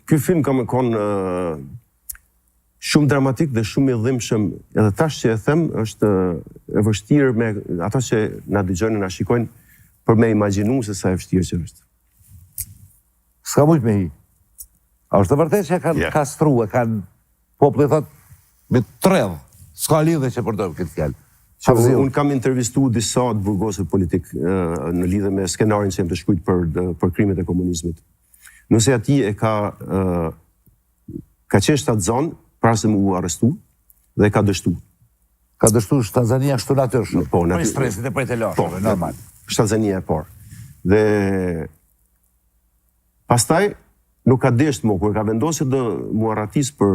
ky film ka më konë shumë dramatik dhe shumë i dhimbshëm. Edhe tash që e them, është e vështirë me ata që na dëgjojnë, na shikojnë, për me imagjinu se sa e vështirë që është. S'ka mujt me hi. A është të vërtet që e kanë kastru, e kanë populli thot me tredh. S'ka lidhe që përdojmë këtë fjalë. Unë kam intervistu disa të burgosët politik në lidhe me skenarin që jem të shkujt për krimet e komunizmit. Nëse ati e ka qenë shtatzan, para se mu arrestu, dhe ka dështu. Ka dështu Shtatzania kështu natyrshëm. Po, për stresit e për të lashove, normal. Shtatzania e parë. Dhe pastaj nuk ka desht më, kur ka vendosur të mu arratis për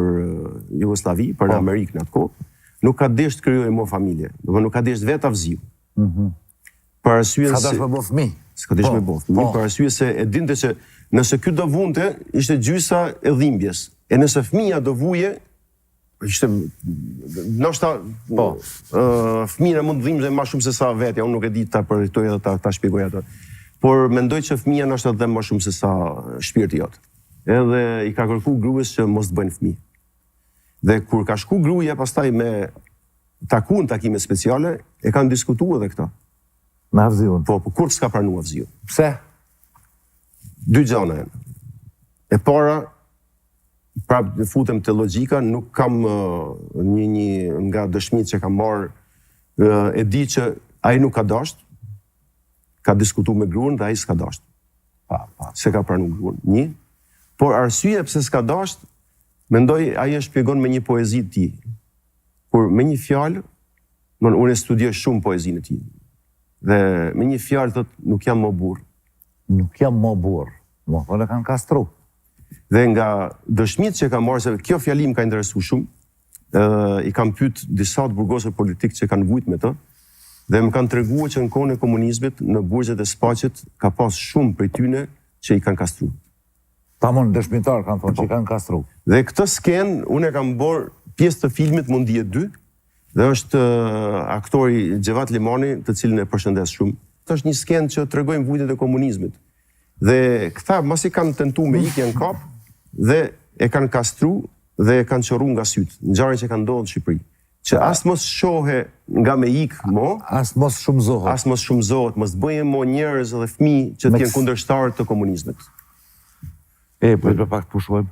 Jugoslavi, për Amerikë në atë kohë, nuk ka desht kryoj më familje. Nuk ka desht vetë avziu. Për arsye se... Ska dash me bo fëmi. Ska dash me bo fëmi, për arsye se e dinte që nëse ky do vunte, ishte gjysa e dhimbjes. E nëse fëmia do vuje, ishte, ndoshta fëmia mund të dhimbje më shumë se sa vetja, unë nuk e di ta përritoj edhe ta shpjegoj atë. Por mendoj që fëmia ndoshta dhe më shumë se sa shpirti jot. Edhe i ka kërku gruas që mos të bëjnë fëmijë. Dhe kur ka shku gruaja pastaj me takime speciale, e kanë diskutuar edhe këta. Me avziun. Po, kur s'ka pranuar avziun. Pse? Dy gjëra janë. E para, prapë futem të logjika, nuk kam një nga dëshmit që kam marrë, e di që ai nuk ka dasht, ka diskutu me gruan dhe ai s'ka dasht. Se ka pranu gruan. Një. Por arsye pse s'ka dasht, mendoj ai e shpjegon me një poezi të tij. Kur me një fjalë, unë e studioj shumë poezinë e tij. Dhe me një fjalë thot, nuk jam më burr. Nuk jam më burr. Më thonë kanë kastru. Dhe nga dëshmit që kam marrë, se kjo fjalim ka interesu shumë, i kam pyet disa të burgosur politik që kanë vujt me të, dhe më kanë treguar që në kohën e komunizmit, në burgjet e Spaqit, ka pas shumë prej tyne që i kanë kastru. Tamon dëshmitar kanë thonë që i kanë kastru. Dhe këtë sken, unë e kam bërë pjesë të filmit Mundije 2, dhe është aktori Gjevat Limani, të cilin e përshëndes shumë. Këtë është një sken që tregojnë vujtjet e komunizmit. Dhe këta masi kanë tentu me ikje në kap, dhe e kanë kastru dhe e kanë qoru nga sytë, në gjarën që kanë ndodhur në Shqipëri. Që as mos shohe nga me ikë mo, as mos shumëzohet, mos bëjmë mo njerëz dhe fëmijë që t'jenë kundërshtarë të komunizmit. Po e për pak të pushuajmë.